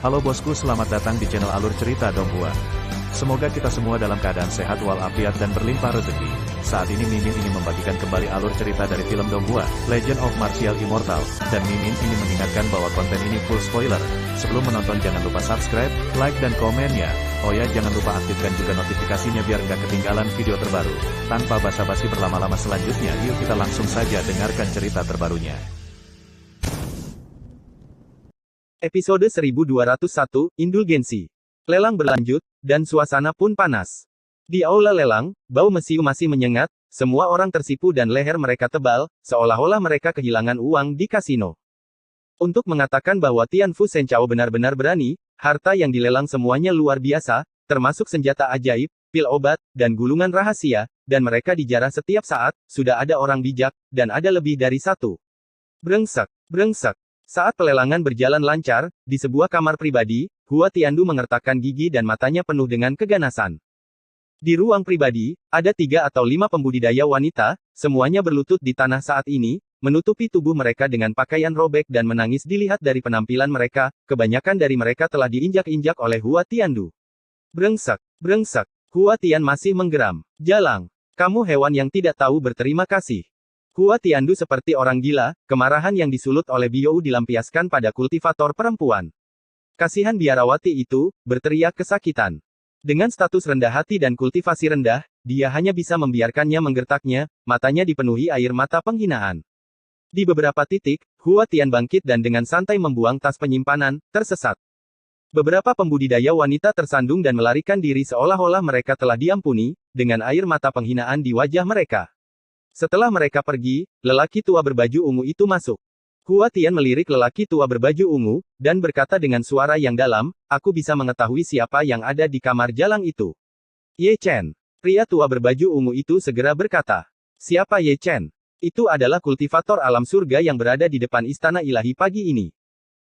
Halo bosku, selamat datang di channel Alur Cerita Donghua. Semoga kita semua dalam keadaan sehat walafiat dan berlimpah rezeki. Saat ini Mimin ingin membagikan kembali alur cerita dari film Donghua, Legend of Martial Immortal, dan Mimin ingin mengingatkan bahwa konten ini full spoiler. Sebelum menonton jangan lupa subscribe, like dan komen ya. Oh ya, jangan lupa aktifkan juga notifikasinya biar nggak ketinggalan video terbaru. Tanpa basa-basi berlama-lama selanjutnya, yuk kita langsung saja dengarkan cerita terbarunya. Episode 1201, Indulgensi. Lelang berlanjut, dan suasana pun panas. Di aula lelang, bau mesiu masih menyengat, semua orang tersipu dan leher mereka tebal, seolah-olah mereka kehilangan uang di kasino. Untuk mengatakan bahwa Tianfu Senchao benar-benar berani, harta yang dilelang semuanya luar biasa, termasuk senjata ajaib, pil obat, dan gulungan rahasia, dan mereka dijarah setiap saat, sudah ada orang bijak, dan ada lebih dari satu. Brengsek, brengsek. Saat pelelangan berjalan lancar, di sebuah kamar pribadi, Hua Tiandu mengertakkan gigi dan matanya penuh dengan keganasan. Di ruang pribadi, ada 3 atau 5 pembudidaya wanita, semuanya berlutut di tanah saat ini, menutupi tubuh mereka dengan pakaian robek dan menangis dilihat dari penampilan mereka, kebanyakan dari mereka telah diinjak-injak oleh Hua Tiandu. Brengsek, brengsek, Hua Tian masih menggeram. Jalang, kamu hewan yang tidak tahu berterima kasih. Hua Tiandu seperti orang gila, kemarahan yang disulut oleh Biou dilampiaskan pada kultivator perempuan. Kasihan biarawati itu, berteriak kesakitan. Dengan status rendah hati dan kultivasi rendah, dia hanya bisa membiarkannya menggertaknya, matanya dipenuhi air mata penghinaan. Di beberapa titik, Hua Tian bangkit dan dengan santai membuang tas penyimpanan, tersesat. Beberapa pembudidaya wanita tersandung dan melarikan diri seolah-olah mereka telah diampuni, dengan air mata penghinaan di wajah mereka. Setelah mereka pergi, lelaki tua berbaju ungu itu masuk. Hua Tian melirik lelaki tua berbaju ungu, dan berkata dengan suara yang dalam, aku bisa mengetahui siapa yang ada di kamar jalang itu. Ye Chen. Pria tua berbaju ungu itu segera berkata. Siapa Ye Chen? Itu adalah kultivator alam surga yang berada di depan istana ilahi pagi ini.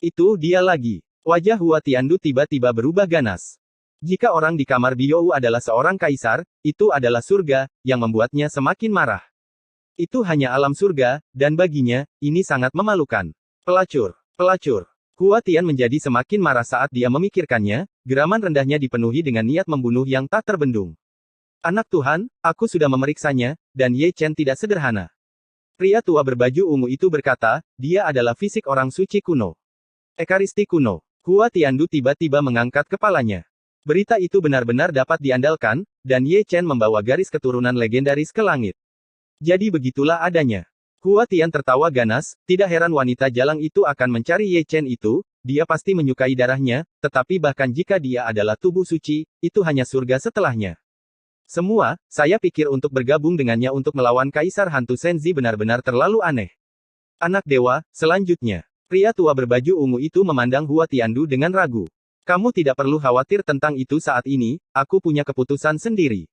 Itu dia lagi. Wajah Hua Tiandu tiba-tiba berubah ganas. Jika orang di kamar Biou adalah seorang kaisar, itu adalah surga, yang membuatnya semakin marah. Itu hanya alam surga, dan baginya, ini sangat memalukan. Pelacur, pelacur. Hua Tian menjadi semakin marah saat dia memikirkannya, geraman rendahnya dipenuhi dengan niat membunuh yang tak terbendung. Anak Tuhan, aku sudah memeriksanya, dan Ye Chen tidak sederhana. Pria tua berbaju ungu itu berkata, dia adalah fisik orang suci kuno. Ekaristi kuno. Hua Tiandu tiba-tiba mengangkat kepalanya. Berita itu benar-benar dapat diandalkan, dan Ye Chen membawa garis keturunan legendaris ke langit. Jadi begitulah adanya. Hua Tian tertawa ganas, tidak heran wanita jalang itu akan mencari Ye Chen itu, dia pasti menyukai darahnya, tetapi bahkan jika dia adalah tubuh suci, itu hanya surga setelahnya. Semua, saya pikir untuk bergabung dengannya untuk melawan Kaisar Hantu Senzi benar-benar terlalu aneh. Anak dewa, selanjutnya. Pria tua berbaju ungu itu memandang Hua Tiandu dengan ragu. Kamu tidak perlu khawatir tentang itu saat ini, aku punya keputusan sendiri.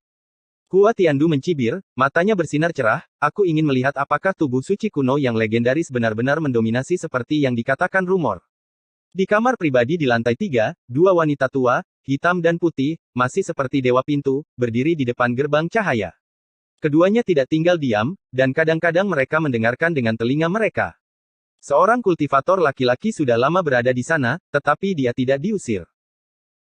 Hua Tiandu mencibir, matanya bersinar cerah, aku ingin melihat apakah tubuh suci kuno yang legendaris benar-benar mendominasi seperti yang dikatakan rumor. Di kamar pribadi di lantai 3, 2 wanita tua, hitam dan putih, masih seperti dewa pintu, berdiri di depan gerbang cahaya. Keduanya tidak tinggal diam, dan kadang-kadang mereka mendengarkan dengan telinga mereka. Seorang kultivator laki-laki sudah lama berada di sana, tetapi dia tidak diusir.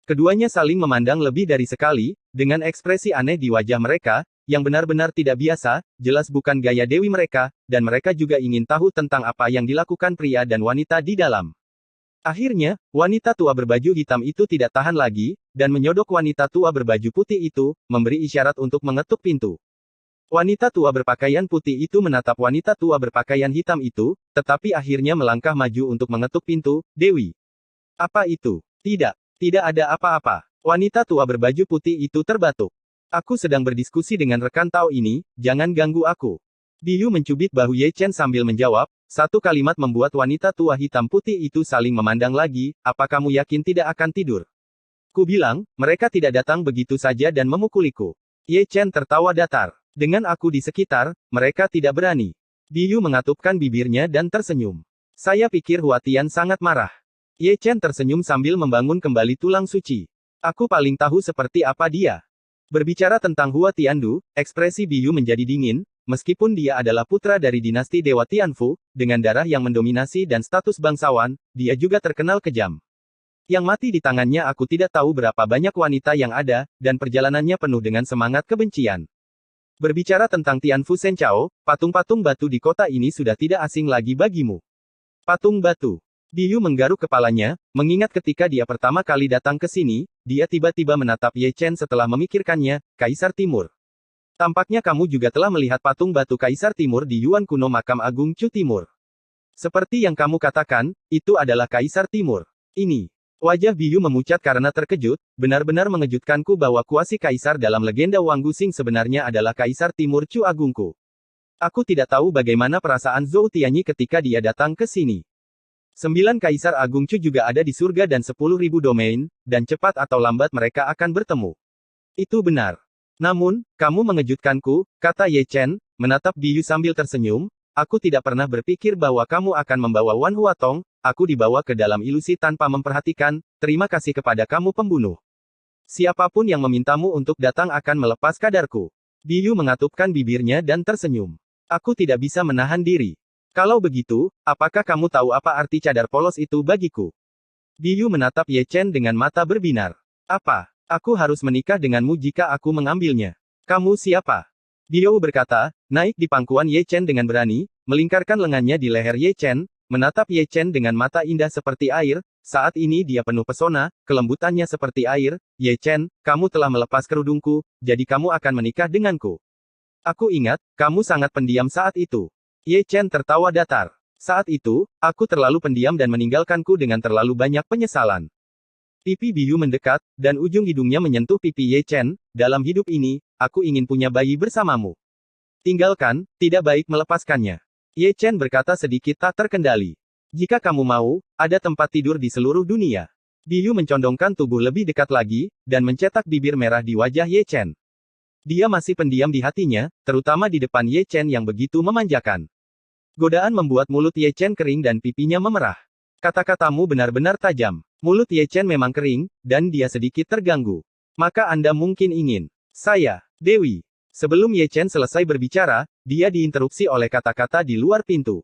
Keduanya saling memandang lebih dari sekali, dengan ekspresi aneh di wajah mereka, yang benar-benar tidak biasa, jelas bukan gaya dewi mereka, dan mereka juga ingin tahu tentang apa yang dilakukan pria dan wanita di dalam. Akhirnya, wanita tua berbaju hitam itu tidak tahan lagi, dan menyodok wanita tua berbaju putih itu, memberi isyarat untuk mengetuk pintu. Wanita tua berpakaian putih itu menatap wanita tua berpakaian hitam itu, tetapi akhirnya melangkah maju untuk mengetuk pintu. Dewi. Apa itu? Tidak. Tidak ada apa-apa. Wanita tua berbaju putih itu terbatuk. Aku sedang berdiskusi dengan rekan Tao ini, jangan ganggu aku. Biu mencubit bahu Ye Chen sambil menjawab, satu kalimat membuat wanita tua hitam putih itu saling memandang lagi, apa kamu yakin tidak akan tidur? Ku bilang, mereka tidak datang begitu saja dan memukuliku. Ye Chen tertawa datar. Dengan aku di sekitar, mereka tidak berani. Biu mengatupkan bibirnya dan tersenyum. Saya pikir Hua Tian sangat marah. Ye Chen tersenyum sambil membangun kembali tulang suci. Aku paling tahu seperti apa dia. Berbicara tentang Hua Tiandu, ekspresi Biu menjadi dingin, meskipun dia adalah putra dari dinasti Dewa Tianfu, dengan darah yang mendominasi dan status bangsawan, dia juga terkenal kejam. Yang mati di tangannya aku tidak tahu berapa banyak wanita yang ada, dan perjalanannya penuh dengan semangat kebencian. Berbicara tentang Tianfu Senchao, patung-patung batu di kota ini sudah tidak asing lagi bagimu. Patung batu. Biyu menggaruk kepalanya, mengingat ketika dia pertama kali datang ke sini, dia tiba-tiba menatap Ye Chen setelah memikirkannya, Kaisar Timur. Tampaknya kamu juga telah melihat patung batu Kaisar Timur di Yuan kuno Makam Agung Chu Timur. Seperti yang kamu katakan, itu adalah Kaisar Timur. Ini. Wajah Biyu memucat karena terkejut, benar-benar mengejutkanku bahwa kuasi kaisar dalam legenda Wang Guxing sebenarnya adalah Kaisar Timur Chu Agungku. Aku tidak tahu bagaimana perasaan Zhou Tianyi ketika dia datang ke sini. 9 Kaisar Agung Chu juga ada di surga dan 10.000 domain, dan cepat atau lambat mereka akan bertemu. Itu benar. Namun, kamu mengejutkanku, kata Ye Chen, menatap Biyu sambil tersenyum. Aku tidak pernah berpikir bahwa kamu akan membawa Wan Huatong, aku dibawa ke dalam ilusi tanpa memperhatikan, terima kasih kepada kamu pembunuh. Siapapun yang memintamu untuk datang akan melepas kadarku. Biyu mengatupkan bibirnya dan tersenyum. Aku tidak bisa menahan diri. Kalau begitu, apakah kamu tahu apa arti cadar polos itu bagiku? Biyu menatap Ye Chen dengan mata berbinar. Apa? Aku harus menikah denganmu jika aku mengambilnya. Kamu siapa? Biu berkata, naik di pangkuan Ye Chen dengan berani, melingkarkan lengannya di leher Ye Chen, menatap Ye Chen dengan mata indah seperti air, saat ini dia penuh pesona, kelembutannya seperti air. Ye Chen, kamu telah melepas kerudungku, jadi kamu akan menikah denganku. Aku ingat, kamu sangat pendiam saat itu. Ye Chen tertawa datar. Saat itu, aku terlalu pendiam dan meninggalkanku dengan terlalu banyak penyesalan. Pipi Biu mendekat, dan ujung hidungnya menyentuh pipi Ye Chen. Dalam hidup ini, aku ingin punya bayi bersamamu. Tinggalkan, tidak baik melepaskannya. Ye Chen berkata sedikit tak terkendali. Jika kamu mau, ada tempat tidur di seluruh dunia. Biu mencondongkan tubuh lebih dekat lagi, dan mencetak bibir merah di wajah Ye Chen. Dia masih pendiam di hatinya, terutama di depan Ye Chen yang begitu memanjakan. Godaan membuat mulut Ye Chen kering dan pipinya memerah. Kata-katamu benar-benar tajam. Mulut Ye Chen memang kering, dan dia sedikit terganggu. Maka Anda mungkin ingin. Saya, Dewi. Sebelum Ye Chen selesai berbicara, dia diinterupsi oleh kata-kata di luar pintu.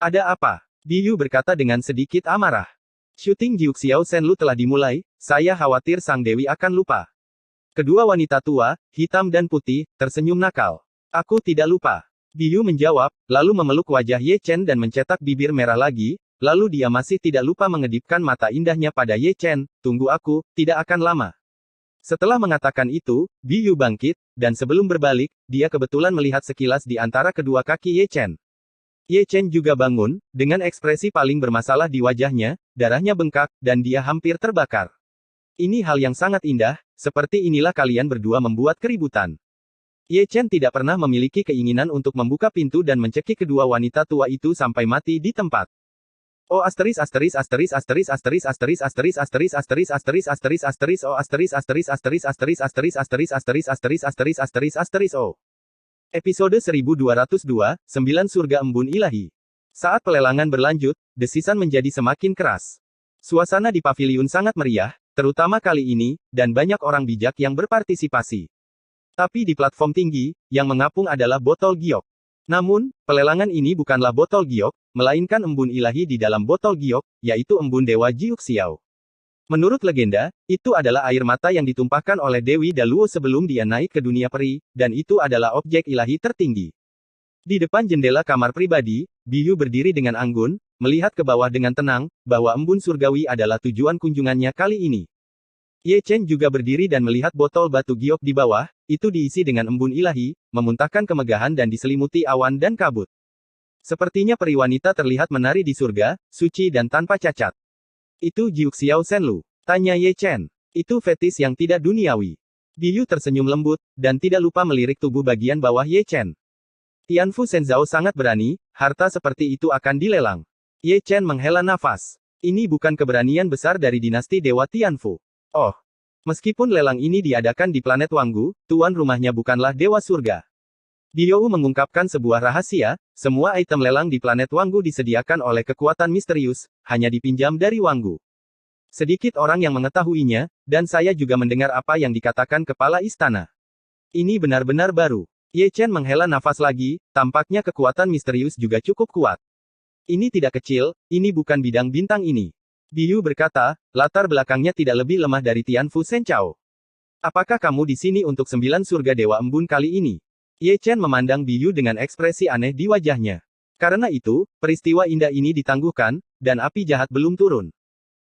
Ada apa? Biu berkata dengan sedikit amarah. Syuting Jiuxiao Senlu telah dimulai, saya khawatir Sang Dewi akan lupa. Kedua wanita tua, hitam dan putih, tersenyum nakal. Aku tidak lupa. Biu menjawab, lalu memeluk wajah Ye Chen dan mencetak bibir merah lagi. Lalu dia masih tidak lupa mengedipkan mata indahnya pada Ye Chen, tunggu aku, tidak akan lama. Setelah mengatakan itu, Biu bangkit, dan sebelum berbalik, dia kebetulan melihat sekilas di antara kedua kaki Ye Chen. Ye Chen juga bangun, dengan ekspresi paling bermasalah di wajahnya, darahnya bengkak, dan dia hampir terbakar. Ini hal yang sangat indah, seperti inilah kalian berdua membuat keributan. Ye Chen tidak pernah memiliki keinginan untuk membuka pintu dan mencekik kedua wanita tua itu sampai mati di tempat. Oh asteris asteris asteris asteris asteris asteris asteris asteris asteris asteris asteris asteris oh asteris asteris asteris asteris asteris asteris asteris asteris asteris asteris asteris oh. Episode 1202, 9 Surga Embun Ilahi. Saat pelelangan berlanjut, desisan menjadi semakin keras. Suasana di paviliun sangat meriah, terutama kali ini, dan banyak orang bijak yang berpartisipasi. Tapi di platform tinggi, yang mengapung adalah botol giok. Namun, pelelangan ini bukanlah botol giok, melainkan embun ilahi di dalam botol giok, yaitu embun Dewa Jiuxiao. Menurut legenda, itu adalah air mata yang ditumpahkan oleh Dewi Daluo sebelum dia naik ke dunia peri, dan itu adalah objek ilahi tertinggi. Di depan jendela kamar pribadi, Biu berdiri dengan anggun, melihat ke bawah dengan tenang, bahwa embun surgawi adalah tujuan kunjungannya kali ini. Ye Chen juga berdiri dan melihat botol batu giok di bawah, itu diisi dengan embun ilahi, memuntahkan kemegahan dan diselimuti awan dan kabut. Sepertinya peri wanita terlihat menari di surga, suci dan tanpa cacat. Itu Jiuxiao Senlu, tanya Ye Chen. Itu fetis yang tidak duniawi. Biu tersenyum lembut, dan tidak lupa melirik tubuh bagian bawah Ye Chen. Tianfu Shenzhou sangat berani, harta seperti itu akan dilelang. Ye Chen menghela nafas. Ini bukan keberanian besar dari dinasti Dewa Tianfu. Oh, meskipun lelang ini diadakan di planet Wanggu, tuan rumahnya bukanlah Dewa Surga. Biou mengungkapkan sebuah rahasia, semua item lelang di planet Wanggu disediakan oleh kekuatan misterius, hanya dipinjam dari Wanggu. Sedikit orang yang mengetahuinya, dan saya juga mendengar apa yang dikatakan kepala istana. Ini benar-benar baru. Ye Chen menghela nafas lagi, tampaknya kekuatan misterius juga cukup kuat. Ini tidak kecil, ini bukan bidang bintang ini. Biyu berkata, latar belakangnya tidak lebih lemah dari Tianfu Senchao. Apakah kamu di sini untuk 9 surga Dewa Embun kali ini? Ye Chen memandang Biyu dengan ekspresi aneh di wajahnya. Karena itu, peristiwa indah ini ditangguhkan, dan api jahat belum turun.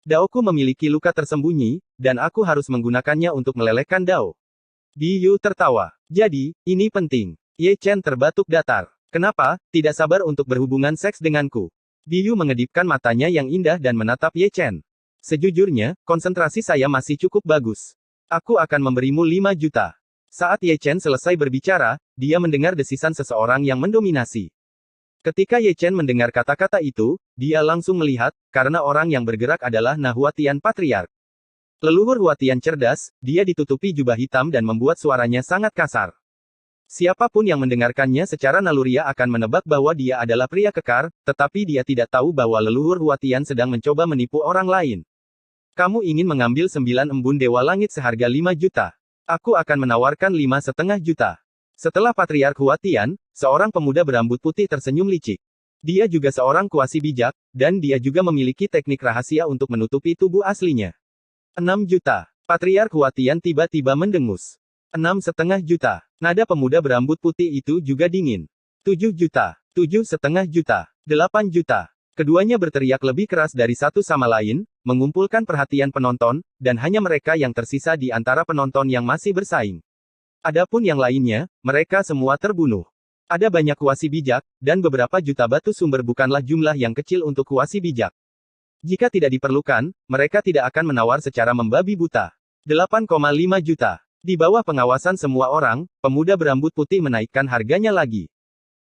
Daoku memiliki luka tersembunyi, dan aku harus menggunakannya untuk melelehkan Dao. Biyu tertawa. Jadi, ini penting. Ye Chen terbatuk datar. Kenapa, tidak sabar untuk berhubungan seks denganku? Biyu mengedipkan matanya yang indah dan menatap Ye Chen. Sejujurnya, konsentrasi saya masih cukup bagus. Aku akan memberimu 5 juta. Saat Ye Chen selesai berbicara, dia mendengar desisan seseorang yang mendominasi. Ketika Ye Chen mendengar kata-kata itu, dia langsung melihat, karena orang yang bergerak adalah Nahuatian Patriark. Leluhur Huatian cerdas, dia ditutupi jubah hitam dan membuat suaranya sangat kasar. Siapapun yang mendengarkannya secara naluriah akan menebak bahwa dia adalah pria kekar, tetapi dia tidak tahu bahwa leluhur Huatian sedang mencoba menipu orang lain. Kamu ingin mengambil 9 embun Dewa Langit seharga 5 juta. Aku akan menawarkan 5,5 juta. Setelah Patriark Huatian, seorang pemuda berambut putih tersenyum licik. Dia juga seorang kuasi bijak, dan dia juga memiliki teknik rahasia untuk menutupi tubuh aslinya. 6 juta. Patriark Huatian tiba-tiba mendengus. 6,5 juta. Nada pemuda berambut putih itu juga dingin. 7 juta. 7,5 juta. 8 juta. Keduanya berteriak lebih keras dari satu sama lain, mengumpulkan perhatian penonton, dan hanya mereka yang tersisa di antara penonton yang masih bersaing. Adapun yang lainnya, mereka semua terbunuh. Ada banyak kuasi bijak, dan beberapa juta batu sumber bukanlah jumlah yang kecil untuk kuasi bijak. Jika tidak diperlukan, mereka tidak akan menawar secara membabi buta. 8,5 juta. Di bawah pengawasan semua orang, pemuda berambut putih menaikkan harganya lagi.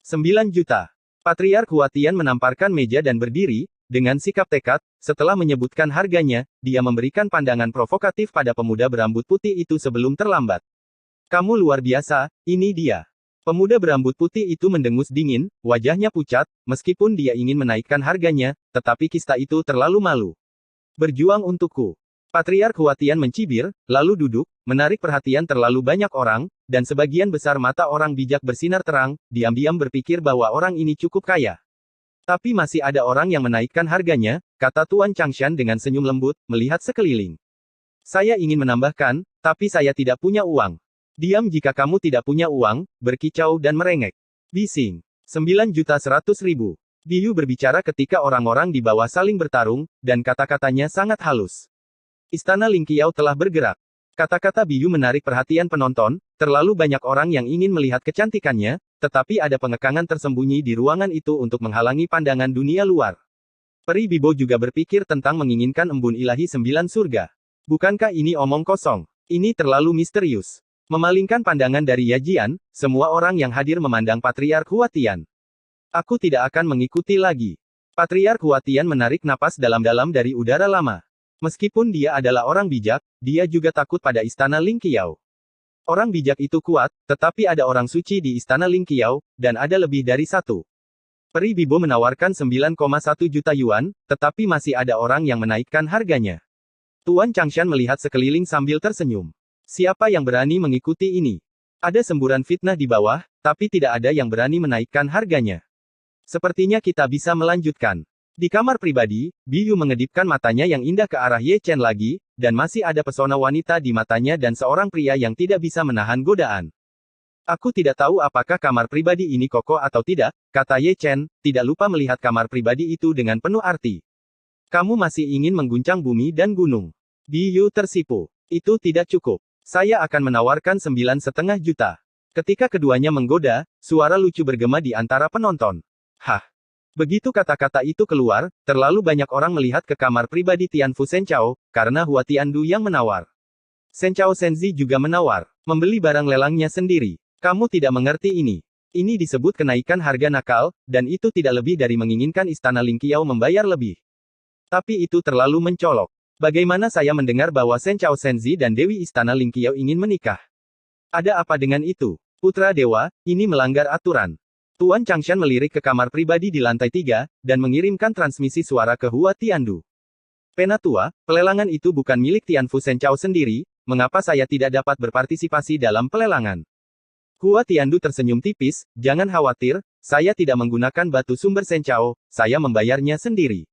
9 juta. Patriark Huatian menamparkan meja dan berdiri, dengan sikap tekad, setelah menyebutkan harganya, dia memberikan pandangan provokatif pada pemuda berambut putih itu sebelum terlambat. Kamu luar biasa, ini dia. Pemuda berambut putih itu mendengus dingin, wajahnya pucat, meskipun dia ingin menaikkan harganya, tetapi kista itu terlalu malu. Berjuang untukku. Patriark Huatian mencibir, lalu duduk, menarik perhatian terlalu banyak orang, dan sebagian besar mata orang bijak bersinar terang, diam-diam berpikir bahwa orang ini cukup kaya. Tapi masih ada orang yang menaikkan harganya, kata Tuan Changshan dengan senyum lembut, melihat sekeliling. Saya ingin menambahkan, tapi saya tidak punya uang. Diam jika kamu tidak punya uang, berkicau dan merengek. Bising. 9.100.000. Biyu berbicara ketika orang-orang di bawah saling bertarung, dan kata-katanya sangat halus. Istana Lingqiao telah bergerak. Kata-kata Biyu menarik perhatian penonton, terlalu banyak orang yang ingin melihat kecantikannya, tetapi ada pengekangan tersembunyi di ruangan itu untuk menghalangi pandangan dunia luar. Peri Bibo juga berpikir tentang menginginkan embun ilahi 9 surga. Bukankah ini omong kosong? Ini terlalu misterius. Memalingkan pandangan dari Yajian, semua orang yang hadir memandang Patriark Huatian. Aku tidak akan mengikuti lagi. Patriark Huatian menarik napas dalam-dalam dari udara lama. Meskipun dia adalah orang bijak, dia juga takut pada Istana Lingqiao. Orang bijak itu kuat, tetapi ada orang suci di Istana Lingqiao, dan ada lebih dari satu. Peri Bibo menawarkan 9,1 juta yuan, tetapi masih ada orang yang menaikkan harganya. Tuan Changshan melihat sekeliling sambil tersenyum. Siapa yang berani mengikuti ini? Ada semburan fitnah di bawah, tapi tidak ada yang berani menaikkan harganya. Sepertinya kita bisa melanjutkan. Di kamar pribadi, Biyu mengedipkan matanya yang indah ke arah Ye Chen lagi, dan masih ada pesona wanita di matanya dan seorang pria yang tidak bisa menahan godaan. Aku tidak tahu apakah kamar pribadi ini kokoh atau tidak, kata Ye Chen, tidak lupa melihat kamar pribadi itu dengan penuh arti. Kamu masih ingin mengguncang bumi dan gunung. Biyu tersipu. Itu tidak cukup. Saya akan menawarkan 9,5 juta. Ketika keduanya menggoda, suara lucu bergema di antara penonton. Hah. Begitu kata-kata itu keluar, terlalu banyak orang melihat ke kamar pribadi Tianfu Senchao, karena Huatiandu yang menawar. Senchao Senzi juga menawar, membeli barang lelangnya sendiri. Kamu tidak mengerti ini. Ini disebut kenaikan harga nakal, dan itu tidak lebih dari menginginkan Istana Lingqiao membayar lebih. Tapi itu terlalu mencolok. Bagaimana saya mendengar bahwa Senchao Senzi dan Dewi Istana Lingqiao ingin menikah? Ada apa dengan itu? Putra Dewa, ini melanggar aturan. Tuan Changshan melirik ke kamar pribadi di lantai 3, dan mengirimkan transmisi suara ke Huatiandu. Penatua, pelelangan itu bukan milik Tianfu Senchao sendiri, mengapa saya tidak dapat berpartisipasi dalam pelelangan? Huatiandu tersenyum tipis, jangan khawatir, saya tidak menggunakan batu sumber Senchao, saya membayarnya sendiri.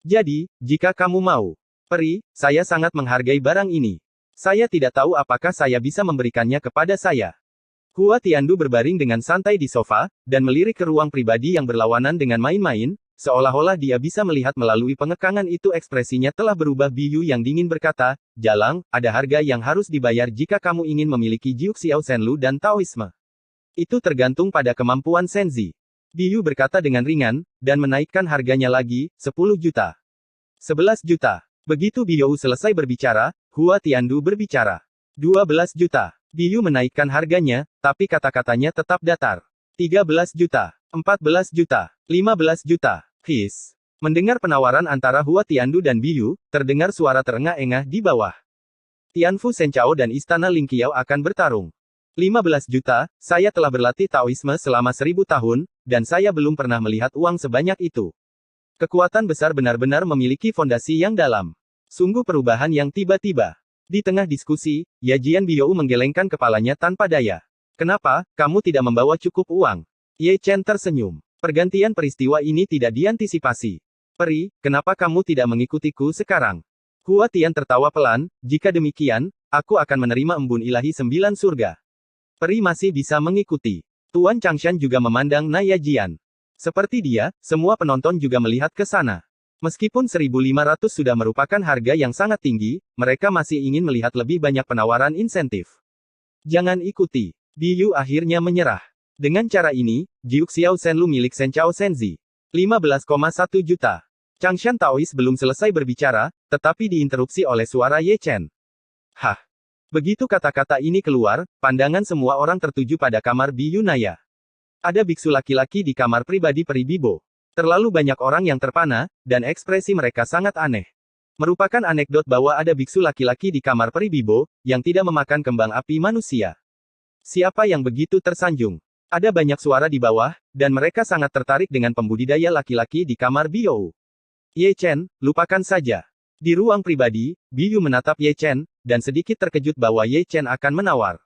Jadi, jika kamu mau. Peri, saya sangat menghargai barang ini. Saya tidak tahu apakah saya bisa memberikannya kepada saya. Hua Tiandu berbaring dengan santai di sofa, dan melirik ke ruang pribadi yang berlawanan dengan main-main, seolah-olah dia bisa melihat melalui pengekangan itu ekspresinya telah berubah. Biyu yang dingin berkata, Jalang, ada harga yang harus dibayar jika kamu ingin memiliki Jiu Xiao Shenlu dan Taoisme. Itu tergantung pada kemampuan Senzi. Biyu berkata dengan ringan, dan menaikkan harganya lagi, 10 juta. 11 juta. Begitu Biyu selesai berbicara, Hua Tiandu berbicara. 12 juta. Biyu menaikkan harganya, tapi kata-katanya tetap datar. 13 juta. 14 juta. 15 juta. His. Mendengar penawaran antara Hua Tiandu dan Biyu, terdengar suara terengah-engah di bawah. Tianfu Senchao dan Istana Lingqiao akan bertarung. 15 juta, saya telah berlatih Taoisme selama 1000 tahun, dan saya belum pernah melihat uang sebanyak itu. Kekuatan besar benar-benar memiliki fondasi yang dalam. Sungguh perubahan yang tiba-tiba. Di tengah diskusi, Yajian Biou menggelengkan kepalanya tanpa daya. Kenapa, kamu tidak membawa cukup uang? Ye Chen tersenyum. Pergantian peristiwa ini tidak diantisipasi. Peri, kenapa kamu tidak mengikutiku sekarang? Hua Tian tertawa pelan, jika demikian, aku akan menerima embun ilahi 9 surga. Peri masih bisa mengikuti. Tuan Changshan juga memandang Naya Jian. Seperti dia, semua penonton juga melihat ke sana. Meskipun 1.500 sudah merupakan harga yang sangat tinggi, mereka masih ingin melihat lebih banyak penawaran insentif. Jangan ikuti. Biyu akhirnya menyerah. Dengan cara ini, Jiu Xiao Shenlu milik Senchao Shenzi. 15,1 juta. Changshan Taois belum selesai berbicara, tetapi diinterupsi oleh suara Ye Chen. Hah. Begitu kata-kata ini keluar, pandangan semua orang tertuju pada kamar Biyu Naya. Ada biksu laki-laki di kamar pribadi Peri Bibo. Terlalu banyak orang yang terpana, dan ekspresi mereka sangat aneh. Merupakan anekdot bahwa ada biksu laki-laki di kamar Peri Bibo, yang tidak memakan kembang api manusia. Siapa yang begitu tersanjung? Ada banyak suara di bawah, dan mereka sangat tertarik dengan pembudidaya laki-laki di kamar Biou. Ye Chen, lupakan saja. Di ruang pribadi, Biyu menatap Ye Chen, dan sedikit terkejut bahwa Ye Chen akan menawar.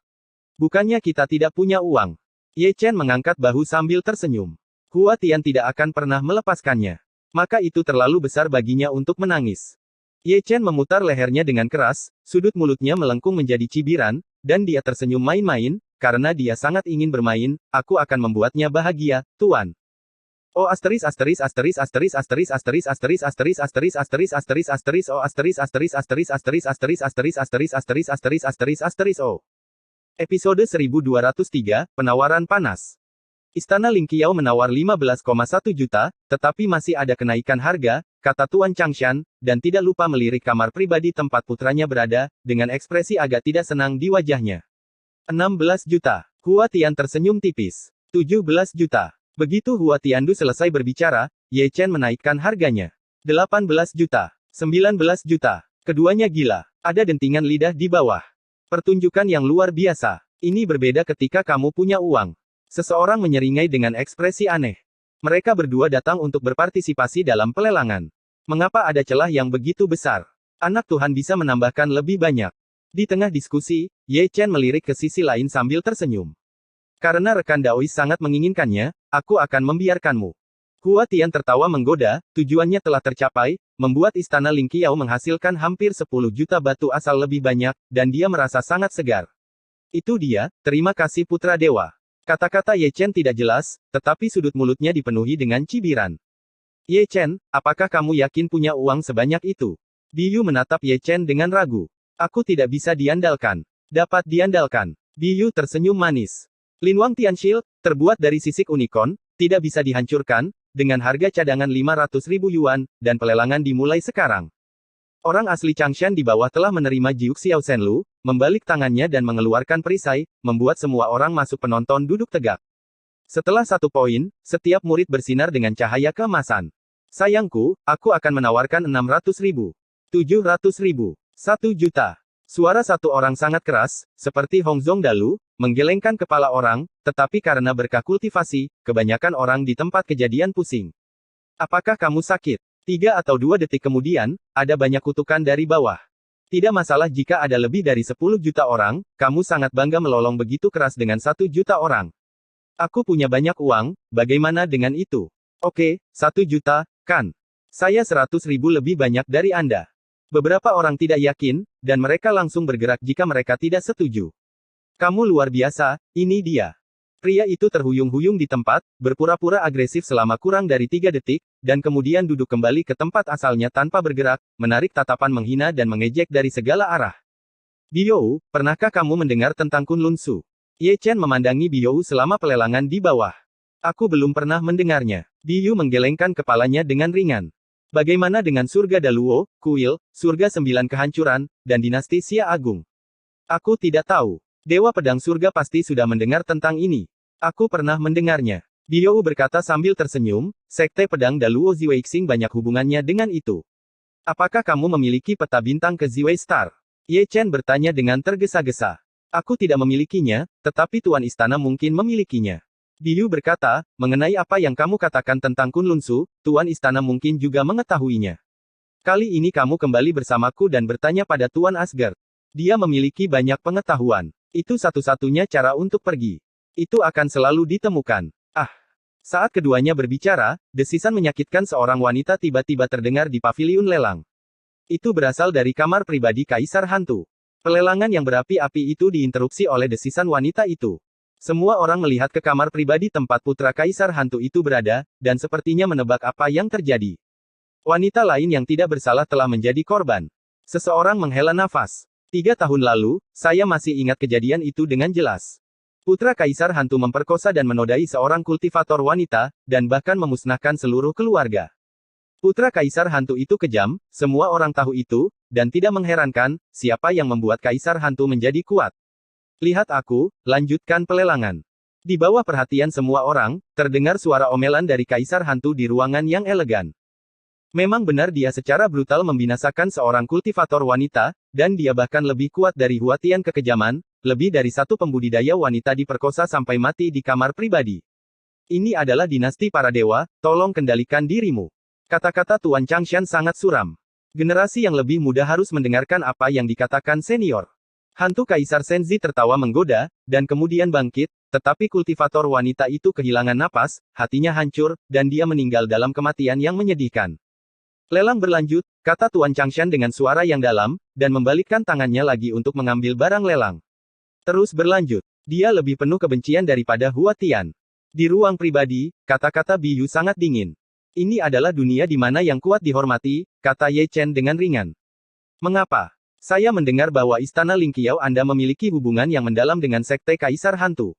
Bukannya kita tidak punya uang. Ye Chen mengangkat bahu sambil tersenyum. Hua Tian tidak akan pernah melepaskannya. Maka itu terlalu besar baginya untuk menangis. Ye Chen memutar lehernya dengan keras, sudut mulutnya melengkung menjadi cibiran, dan dia tersenyum main-main, karena dia sangat ingin bermain, aku akan membuatnya bahagia, Tuan. Oh asteris asteris asteris asteris asteris asteris asteris asteris asteris asteris asteris asteris oh asteris asteris asteris asteris asteris asteris asteris asteris asteris asteris asteris oh. Episode 1203, Penawaran Panas. Istana Lingqiao menawar 15,1 juta, tetapi masih ada kenaikan harga, kata Tuan Changshan, dan tidak lupa melirik kamar pribadi tempat putranya berada, dengan ekspresi agak tidak senang di wajahnya. 16 juta. Hua Tian tersenyum tipis. 17 juta. Begitu Hua Tiandu selesai berbicara, Ye Chen menaikkan harganya. 18 juta. 19 juta. Keduanya gila. Ada dentingan lidah di bawah. Pertunjukan yang luar biasa. Ini berbeda ketika kamu punya uang. Seseorang menyeringai dengan ekspresi aneh. Mereka berdua datang untuk berpartisipasi dalam pelelangan. Mengapa ada celah yang begitu besar? Anak Tuhan bisa menambahkan lebih banyak. Di tengah diskusi, Ye Chen melirik ke sisi lain sambil tersenyum. Karena rekan Daois sangat menginginkannya, aku akan membiarkanmu. Hua Tian tertawa menggoda, tujuannya telah tercapai, membuat Istana Lingqiao menghasilkan hampir 10 juta batu asal lebih banyak, dan dia merasa sangat segar. Itu dia, terima kasih Putra Dewa. Kata-kata Ye Chen tidak jelas, tetapi sudut mulutnya dipenuhi dengan cibiran. Ye Chen, apakah kamu yakin punya uang sebanyak itu? Biyu menatap Ye Chen dengan ragu. Aku tidak bisa diandalkan. Dapat diandalkan. Biyu tersenyum manis. Linwang Tianshil, terbuat dari sisik unicorn, tidak bisa dihancurkan, dengan harga cadangan 500.000 yuan, dan pelelangan dimulai sekarang. Orang asli Changshan di bawah telah menerima Jiu Xiao Shenlu, membalik tangannya dan mengeluarkan perisai, membuat semua orang masuk penonton duduk tegak. Setelah 1 poin, setiap murid bersinar dengan cahaya keemasan. Sayangku, aku akan menawarkan 600.000. 700.000. 1 juta. Suara satu orang sangat keras, seperti Hong Zong Dalu, menggelengkan kepala orang, tetapi karena berkah kultivasi, kebanyakan orang di tempat kejadian pusing. Apakah kamu sakit? 3 atau 2 detik kemudian, ada banyak kutukan dari bawah. Tidak masalah jika ada lebih dari 10 juta orang, kamu sangat bangga melolong begitu keras dengan 1 juta orang. Aku punya banyak uang, bagaimana dengan itu? Oke, 1 juta, kan? Saya 100.000 lebih banyak dari Anda. Beberapa orang tidak yakin, dan mereka langsung bergerak jika mereka tidak setuju. Kamu luar biasa, ini dia. Pria itu terhuyung-huyung di tempat, berpura-pura agresif selama kurang dari 3 detik, dan kemudian duduk kembali ke tempat asalnya tanpa bergerak, menarik tatapan menghina dan mengejek dari segala arah. Biyou, pernahkah kamu mendengar tentang Kunlun Su? Ye Chen memandangi Biyou selama pelelangan di bawah. Aku belum pernah mendengarnya. Biyou menggelengkan kepalanya dengan ringan. Bagaimana dengan surga Daluo, Kuil, surga 9 kehancuran, dan dinasti Xia Agung? Aku tidak tahu. Dewa Pedang Surga pasti sudah mendengar tentang ini. Aku pernah mendengarnya. Biyou berkata sambil tersenyum, Sekte Pedang Daluo Ziweixing banyak hubungannya dengan itu. Apakah kamu memiliki peta bintang ke Ziwei Star? Ye Chen bertanya dengan tergesa-gesa. Aku tidak memilikinya, tetapi Tuan Istana mungkin memilikinya. Biyou berkata, mengenai apa yang kamu katakan tentang Kunlun Su, Tuan Istana mungkin juga mengetahuinya. Kali ini kamu kembali bersamaku dan bertanya pada Tuan Asgard. Dia memiliki banyak pengetahuan. Itu satu-satunya cara untuk pergi. Itu akan selalu ditemukan. Saat keduanya berbicara, desisan menyakitkan seorang wanita tiba-tiba terdengar di paviliun lelang. Itu berasal dari kamar pribadi Kaisar Hantu. Pelelangan yang berapi-api itu diinterupsi oleh desisan wanita itu. Semua orang melihat ke kamar pribadi tempat putra Kaisar Hantu itu berada, dan sepertinya menebak apa yang terjadi. Wanita lain yang tidak bersalah telah menjadi korban. Seseorang menghela nafas. 3 tahun lalu, saya masih ingat kejadian itu dengan jelas. Putra Kaisar Hantu memperkosa dan menodai seorang kultivator wanita, dan bahkan memusnahkan seluruh keluarga. Putra Kaisar Hantu itu kejam, semua orang tahu itu, dan tidak mengherankan, siapa yang membuat Kaisar Hantu menjadi kuat. Lihat aku, lanjutkan pelelangan. Di bawah perhatian semua orang, terdengar suara omelan dari Kaisar Hantu di ruangan yang elegan. Memang benar dia secara brutal membinasakan seorang kultivator wanita, dan dia bahkan lebih kuat dari Huatian kekejaman, lebih dari 1 pembudidaya wanita diperkosa sampai mati di kamar pribadi. Ini adalah dinasti para dewa, tolong kendalikan dirimu. Kata-kata Tuan Changshan sangat suram. Generasi yang lebih muda harus mendengarkan apa yang dikatakan senior. Hantu Kaisar Senzi tertawa menggoda, dan kemudian bangkit, tetapi kultivator wanita itu kehilangan napas, hatinya hancur, dan dia meninggal dalam kematian yang menyedihkan. Lelang berlanjut, kata Tuan Changshan dengan suara yang dalam, dan membalikkan tangannya lagi untuk mengambil barang lelang. Terus berlanjut. Dia lebih penuh kebencian daripada Huatian. Di ruang pribadi, kata-kata Biyou sangat dingin. Ini adalah dunia di mana yang kuat dihormati, kata Ye Chen dengan ringan. Mengapa? Saya mendengar bahwa Istana Lingqiao Anda memiliki hubungan yang mendalam dengan Sekte Kaisar Hantu.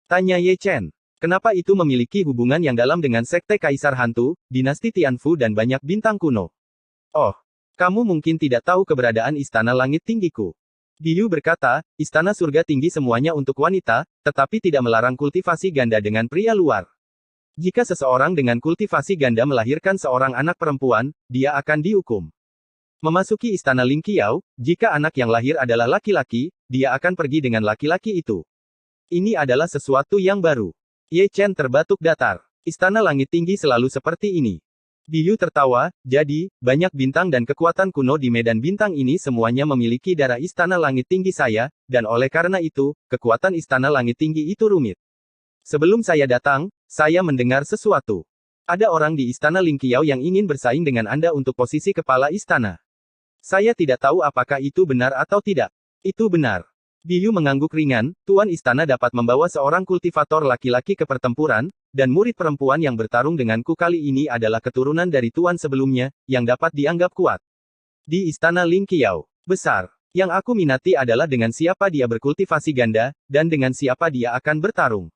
Tanya Ye Chen. Kenapa itu memiliki hubungan yang dalam dengan Sekte Kaisar Hantu, Dinasti Tianfu dan banyak bintang kuno? Oh, kamu mungkin tidak tahu keberadaan Istana Langit Tinggiku. Biyou berkata, Istana Surga Tinggi semuanya untuk wanita, tetapi tidak melarang kultivasi ganda dengan pria luar. Jika seseorang dengan kultivasi ganda melahirkan seorang anak perempuan, dia akan dihukum. Memasuki Istana Lingqiao, jika anak yang lahir adalah laki-laki, dia akan pergi dengan laki-laki itu. Ini adalah sesuatu yang baru. Ye Chen terbatuk datar. Istana Langit Tinggi selalu seperti ini. Biyou tertawa, jadi, banyak bintang dan kekuatan kuno di medan bintang ini semuanya memiliki darah Istana Langit Tinggi saya, dan oleh karena itu, kekuatan Istana Langit Tinggi itu rumit. Sebelum saya datang, saya mendengar sesuatu. Ada orang di Istana Lingqiao yang ingin bersaing dengan Anda untuk posisi kepala istana. Saya tidak tahu apakah itu benar atau tidak. Itu benar. Biyou mengangguk ringan, Tuan Istana dapat membawa seorang kultivator laki-laki ke pertempuran, dan murid perempuan yang bertarung denganku kali ini adalah keturunan dari Tuan sebelumnya, yang dapat dianggap kuat. Di Istana Lingqiao, besar. Yang aku minati adalah dengan siapa dia berkultivasi ganda, dan dengan siapa dia akan bertarung.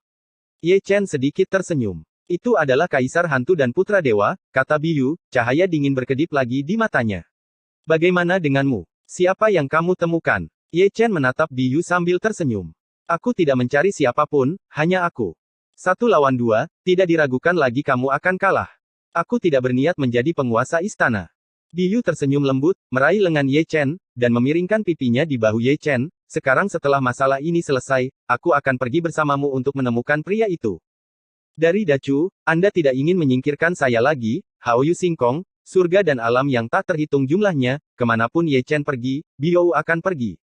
Ye Chen sedikit tersenyum. Itu adalah Kaisar Hantu dan Putra Dewa, kata Biyou, cahaya dingin berkedip lagi di matanya. Bagaimana denganmu? Siapa yang kamu temukan? Ye Chen menatap Biyou sambil tersenyum. Aku tidak mencari siapapun, hanya aku. 1 lawan 2, tidak diragukan lagi kamu akan kalah. Aku tidak berniat menjadi penguasa istana. Biyou tersenyum lembut, meraih lengan Ye Chen, dan memiringkan pipinya di bahu Ye Chen. Sekarang setelah masalah ini selesai, aku akan pergi bersamamu untuk menemukan pria itu. Dari Dacu, Anda tidak ingin menyingkirkan saya lagi, Hao Yu Singkong, surga dan alam yang tak terhitung jumlahnya, kemanapun Ye Chen pergi, Biyou akan pergi.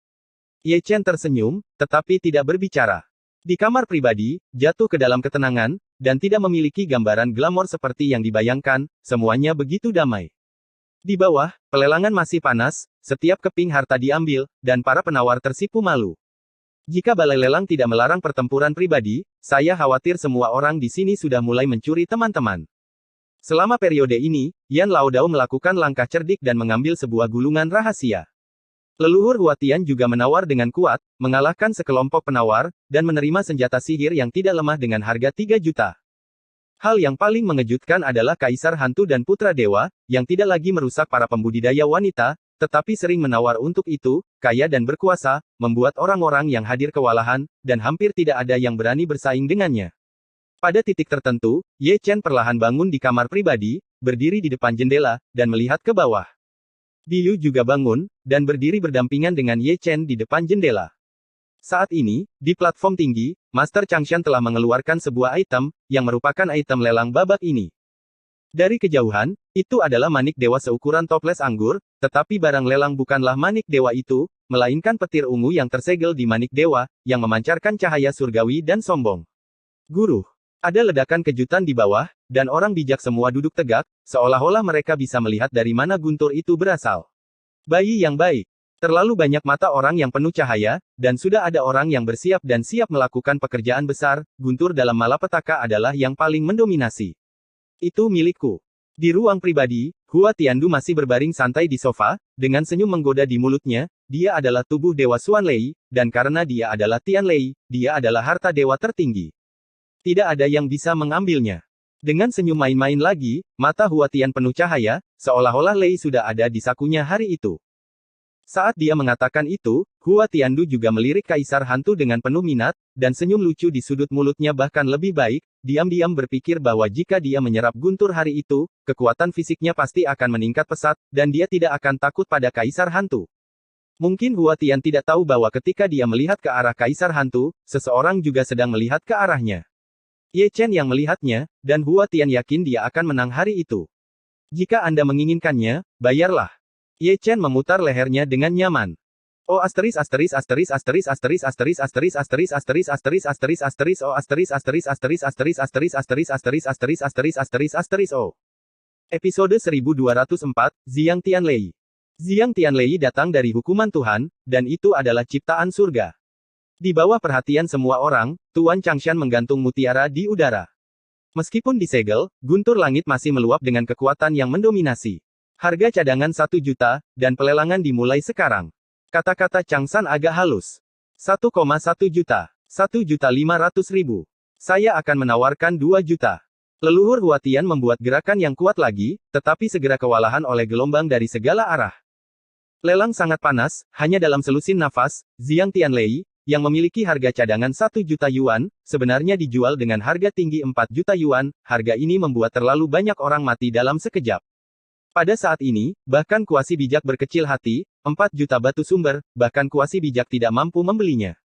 Ye Chen tersenyum, tetapi tidak berbicara. Di kamar pribadi, jatuh ke dalam ketenangan, dan tidak memiliki gambaran glamor seperti yang dibayangkan, semuanya begitu damai. Di bawah, pelelangan masih panas, setiap keping harta diambil, dan para penawar tersipu malu. Jika balai lelang tidak melarang pertempuran pribadi, saya khawatir semua orang di sini sudah mulai mencuri teman-teman. Selama periode ini, Yan Laodao melakukan langkah cerdik dan mengambil sebuah gulungan rahasia. Leluhur Huatian juga menawar dengan kuat, mengalahkan sekelompok penawar, dan menerima senjata sihir yang tidak lemah dengan harga 3 juta. Hal yang paling mengejutkan adalah Kaisar Hantu dan Putra Dewa, yang tidak lagi merusak para pembudidaya wanita, tetapi sering menawar untuk itu, kaya dan berkuasa, membuat orang-orang yang hadir kewalahan, dan hampir tidak ada yang berani bersaing dengannya. Pada titik tertentu, Ye Chen perlahan bangun di kamar pribadi, berdiri di depan jendela, dan melihat ke bawah. Diyu juga bangun, dan berdiri berdampingan dengan Ye Chen di depan jendela. Saat ini, di platform tinggi, Master Changshan telah mengeluarkan sebuah item, yang merupakan item lelang babak ini. Dari kejauhan, itu adalah manik dewa seukuran toples anggur, tetapi barang lelang bukanlah manik dewa itu, melainkan petir ungu yang tersegel di manik dewa, yang memancarkan cahaya surgawi dan sombong. Guru. Ada ledakan kejutan di bawah, dan orang bijak semua duduk tegak, seolah-olah mereka bisa melihat dari mana guntur itu berasal. Bayi yang baik. Terlalu banyak mata orang yang penuh cahaya, dan sudah ada orang yang bersiap dan siap melakukan pekerjaan besar, guntur dalam malapetaka adalah yang paling mendominasi. Itu milikku. Di ruang pribadi, Hua Tiandu masih berbaring santai di sofa, dengan senyum menggoda di mulutnya, dia adalah tubuh Dewa Xuan Lei, dan karena dia adalah Tian Lei, dia adalah harta dewa tertinggi. Tidak ada yang bisa mengambilnya. Dengan senyum main-main lagi, mata Hua Tian penuh cahaya, seolah-olah Lei sudah ada di sakunya hari itu. Saat dia mengatakan itu, Hua Tiandu juga melirik Kaisar Hantu dengan penuh minat, dan senyum lucu di sudut mulutnya bahkan lebih baik, diam-diam berpikir bahwa jika dia menyerap guntur hari itu, kekuatan fisiknya pasti akan meningkat pesat, dan dia tidak akan takut pada Kaisar Hantu. Mungkin Hua Tian tidak tahu bahwa ketika dia melihat ke arah Kaisar Hantu, seseorang juga sedang melihat ke arahnya. Ye Chen yang melihatnya, dan Hua Tian yakin dia akan menang hari itu. Jika Anda menginginkannya, bayarlah. Ye Chen memutar lehernya dengan nyaman. Oh asteris asteris asteris asteris asteris asteris asteris asteris asteris asteris asteris asteris oh asteris asteris asteris asteris asteris asteris asteris asteris asteris asteris asteris oh. Episode 1204, Ziyang Tianlei. Ziyang Tianlei datang dari hukuman Tuhan, dan itu adalah ciptaan surga. Di bawah perhatian semua orang, Tuan Changshan menggantung mutiara di udara. Meskipun disegel, guntur langit masih meluap dengan kekuatan yang mendominasi. Harga cadangan 1 juta, dan pelelangan dimulai sekarang. Kata-kata Changshan agak halus. 1,1 juta. 1.500.000. Saya akan menawarkan 2 juta. Leluhur Huatian membuat gerakan yang kuat lagi, tetapi segera kewalahan oleh gelombang dari segala arah. Lelang sangat panas, hanya dalam selusin nafas, Ziyang Tianlei, yang memiliki harga cadangan 1 juta yuan, sebenarnya dijual dengan harga tinggi 4 juta yuan, harga ini membuat terlalu banyak orang mati dalam sekejap. Pada saat ini, bahkan Kuasi Bijak berkecil hati, 4 juta batu sumber, bahkan Kuasi Bijak tidak mampu membelinya.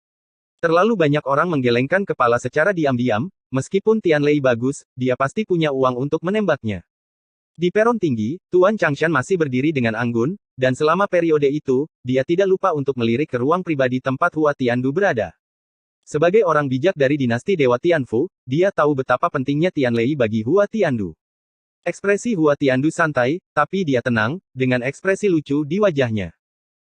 Terlalu banyak orang menggelengkan kepala secara diam-diam, meskipun Tianlei bagus, dia pasti punya uang untuk menembaknya. Di peron tinggi, Tuan Changshan masih berdiri dengan anggun, dan selama periode itu, dia tidak lupa untuk melirik ke ruang pribadi tempat Hua Tiandu berada. Sebagai orang bijak dari dinasti Dewa Tianfu, dia tahu betapa pentingnya Tianlei bagi Hua Tiandu. Ekspresi Hua Tiandu santai, tapi dia tenang, dengan ekspresi lucu di wajahnya.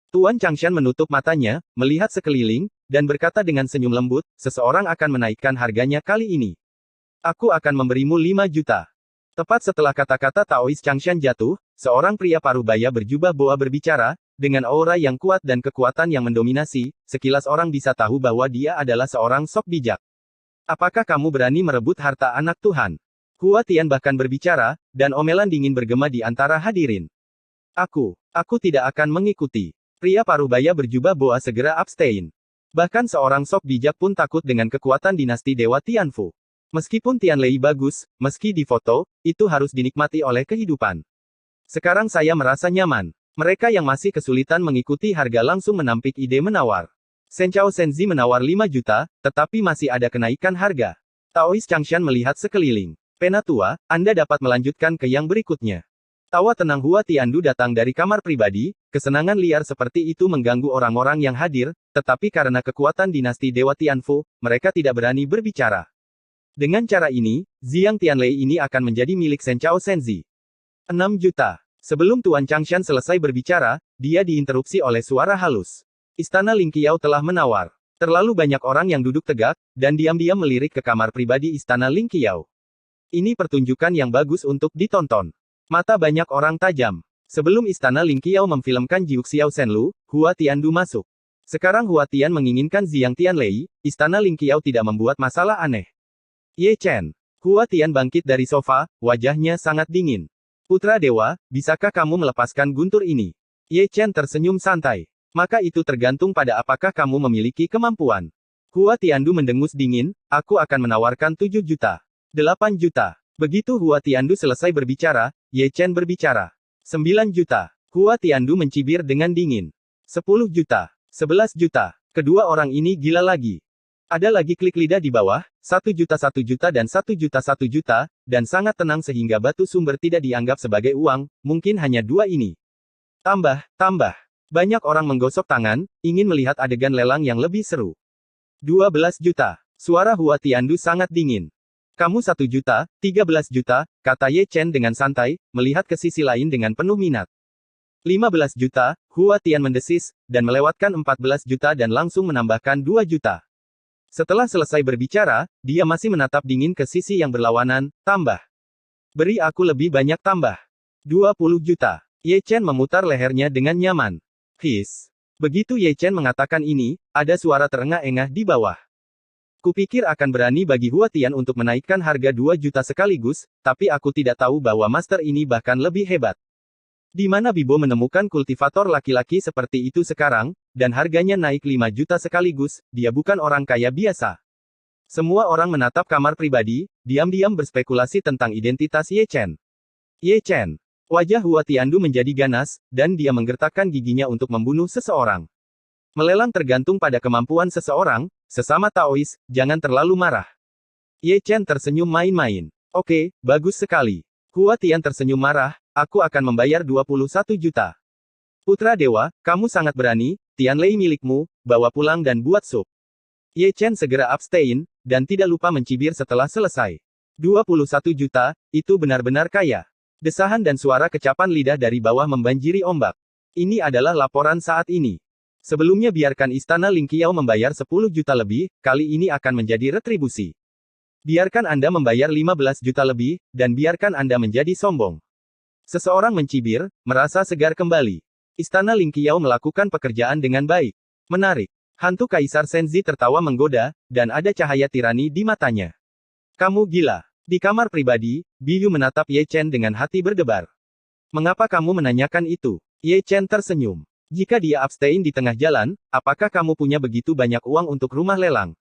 Tuan Changshan menutup matanya, melihat sekeliling, dan berkata dengan senyum lembut, seseorang akan menaikkan harganya kali ini. Aku akan memberimu 5 juta. Tepat setelah kata-kata Taois Changshan jatuh, seorang pria parubaya berjubah boa berbicara, dengan aura yang kuat dan kekuatan yang mendominasi, sekilas orang bisa tahu bahwa dia adalah seorang sok bijak. Apakah kamu berani merebut harta anak Tuhan? Hua Tian bahkan berbicara, dan omelan dingin bergema di antara hadirin. Aku tidak akan mengikuti. Pria parubaya berjubah boa segera abstain. Bahkan seorang sok bijak pun takut dengan kekuatan dinasti Dewa Tianfu. Meskipun Tianlei bagus, meski di foto, itu harus dinikmati oleh kehidupan. Sekarang saya merasa nyaman. Mereka yang masih kesulitan mengikuti harga langsung menampik ide menawar. Shen Chao Shenzi menawar 5 juta, tetapi masih ada kenaikan harga. Taois Changshan melihat sekeliling. Penatua, Anda dapat melanjutkan ke yang berikutnya. Tawa tenang Hua Tiandu datang dari kamar pribadi, kesenangan liar seperti itu mengganggu orang-orang yang hadir, tetapi karena kekuatan dinasti Dewa Tianfu, mereka tidak berani berbicara. Dengan cara ini, Ziyang Tianlei ini akan menjadi milik Shen Chao Shenzi. 6 juta. Sebelum Tuan Changshan selesai berbicara, dia diinterupsi oleh suara halus. Istana Ling Qiao telah menawar. Terlalu banyak orang yang duduk tegak, dan diam-diam melirik ke kamar pribadi Istana Ling Qiao. Ini pertunjukan yang bagus untuk ditonton. Mata banyak orang tajam. Sebelum Istana Ling Qiao memfilmkan Jiu Xiao Shenlu, Hua Tiandu masuk. Sekarang Hua Tian menginginkan Ziyang Tianlei, Istana Ling Qiao tidak membuat masalah aneh. Ye Chen. Hua Tian bangkit dari sofa, wajahnya sangat dingin. Putra Dewa, bisakah kamu melepaskan guntur ini? Ye Chen tersenyum santai. Maka itu tergantung pada apakah kamu memiliki kemampuan. Hua Tiandu mendengus dingin, aku akan menawarkan 7 juta. 8 juta. Begitu Hua Tiandu selesai berbicara, Ye Chen berbicara. 9 juta. Hua Tiandu mencibir dengan dingin. 10 juta. 11 juta. Kedua orang ini gila lagi. Ada lagi klik lidah di bawah, 1 juta 1 juta dan 1 juta 1 juta, dan sangat tenang sehingga batu sumber tidak dianggap sebagai uang, mungkin hanya dua ini. Tambah. Banyak orang menggosok tangan, ingin melihat adegan lelang yang lebih seru. 12 juta. Suara Hua Tiandu sangat dingin. Kamu 1 juta, 13 juta, kata Ye Chen dengan santai, melihat ke sisi lain dengan penuh minat. 15 juta, Hua Tian mendesis, dan melewatkan 14 juta dan langsung menambahkan 2 juta. Setelah selesai berbicara, dia masih menatap dingin ke sisi yang berlawanan, tambah. Beri aku lebih banyak tambah. 20 juta. Ye Chen memutar lehernya dengan nyaman. His. Begitu Ye Chen mengatakan ini, ada suara terengah-engah di bawah. Kupikir akan berani bagi Hua Tian untuk menaikkan harga 2 juta sekaligus, tapi aku tidak tahu bahwa master ini bahkan lebih hebat. Di mana Bibo menemukan kultivator laki-laki seperti itu sekarang, dan harganya naik 5 juta sekaligus, dia bukan orang kaya biasa. Semua orang menatap kamar pribadi, diam-diam berspekulasi tentang identitas Ye Chen. Ye Chen. Wajah Hua Tiandu menjadi ganas, dan dia menggertakkan giginya untuk membunuh seseorang. Melelang tergantung pada kemampuan seseorang, sesama Taois, jangan terlalu marah. Ye Chen tersenyum main-main. Oke, bagus sekali. Hua Tian tersenyum marah, aku akan membayar 21 juta. Putra Dewa, kamu sangat berani, Tianlei milikmu, bawa pulang dan buat sup. Ye Chen segera abstain, dan tidak lupa mencibir setelah selesai. 21 juta, itu benar-benar kaya. Desahan dan suara kecapan lidah dari bawah membanjiri ombak. Ini adalah laporan saat ini. Sebelumnya biarkan Istana Ling Qiao membayar 10 juta lebih, kali ini akan menjadi retribusi. Biarkan Anda membayar 15 juta lebih, dan biarkan Anda menjadi sombong. Seseorang mencibir, merasa segar kembali. Istana Ling Qiao melakukan pekerjaan dengan baik. Menarik. Hantu Kaisar Shenzi tertawa menggoda, dan ada cahaya tirani di matanya. Kamu gila. Di kamar pribadi, Biyu menatap Ye Chen dengan hati berdebar. Mengapa kamu menanyakan itu? Ye Chen tersenyum. Jika dia abstain di tengah jalan, apakah kamu punya begitu banyak uang untuk rumah lelang?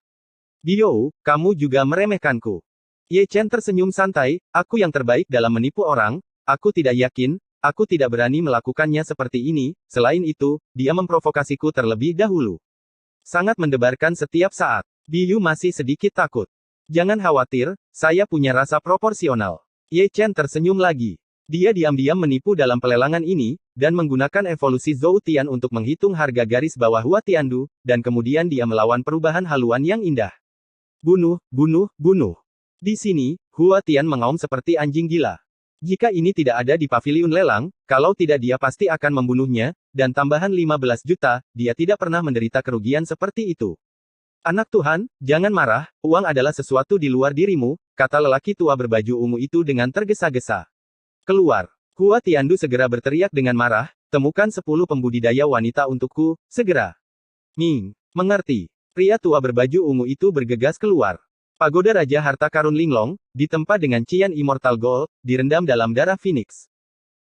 Biou, kamu juga meremehkanku. Ye Chen tersenyum santai, aku yang terbaik dalam menipu orang, aku tidak yakin, aku tidak berani melakukannya seperti ini, selain itu, dia memprovokasiku terlebih dahulu. Sangat mendebarkan setiap saat. Biyu masih sedikit takut. Jangan khawatir, saya punya rasa proporsional. Ye Chen tersenyum lagi. Dia diam-diam menipu dalam pelelangan ini, dan menggunakan evolusi Zhou Tian untuk menghitung harga garis bawah Hua Tiandu, dan kemudian dia melawan perubahan haluan yang indah. Bunuh. Di sini, Hua Tian mengaum seperti anjing gila. Jika ini tidak ada di paviliun lelang, kalau tidak dia pasti akan membunuhnya, dan tambahan 15 juta, dia tidak pernah menderita kerugian seperti itu. Anak Tuhan, jangan marah, uang adalah sesuatu di luar dirimu, kata lelaki tua berbaju ungu itu dengan tergesa-gesa. Keluar. Hua Tiandu segera berteriak dengan marah, temukan 10 pembudidaya wanita untukku, segera. Ming, mengerti. Pria tua berbaju ungu itu bergegas keluar. Pagoda Raja Harta Karun Linglong, ditempa dengan Cian Immortal Gold, direndam dalam darah Phoenix.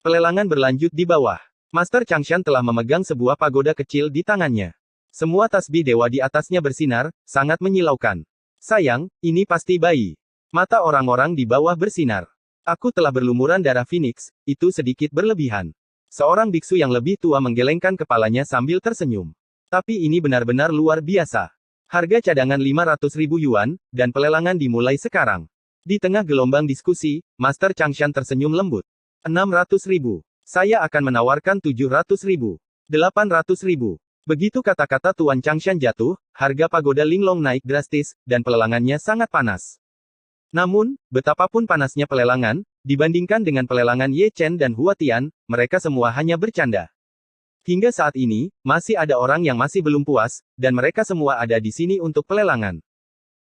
Pelelangan berlanjut di bawah. Master Changshan telah memegang sebuah pagoda kecil di tangannya. Semua tasbih dewa di atasnya bersinar, sangat menyilaukan. Sayang, ini pasti bayi. Mata orang-orang di bawah bersinar. Aku telah berlumuran darah Phoenix, itu sedikit berlebihan. Seorang biksu yang lebih tua menggelengkan kepalanya sambil tersenyum. Tapi ini benar-benar luar biasa. Harga cadangan 500.000 yuan, dan pelelangan dimulai sekarang. Di tengah gelombang diskusi, Master Changshan tersenyum lembut. 600.000. Saya akan menawarkan 700.000. 800.000. Begitu kata-kata Tuan Changshan jatuh, harga pagoda Linglong naik drastis, dan pelelangannya sangat panas. Namun, betapapun panasnya pelelangan, dibandingkan dengan pelelangan Ye Chen dan Hua Tian, mereka semua hanya bercanda. Hingga saat ini, masih ada orang yang masih belum puas, dan mereka semua ada di sini untuk pelelangan.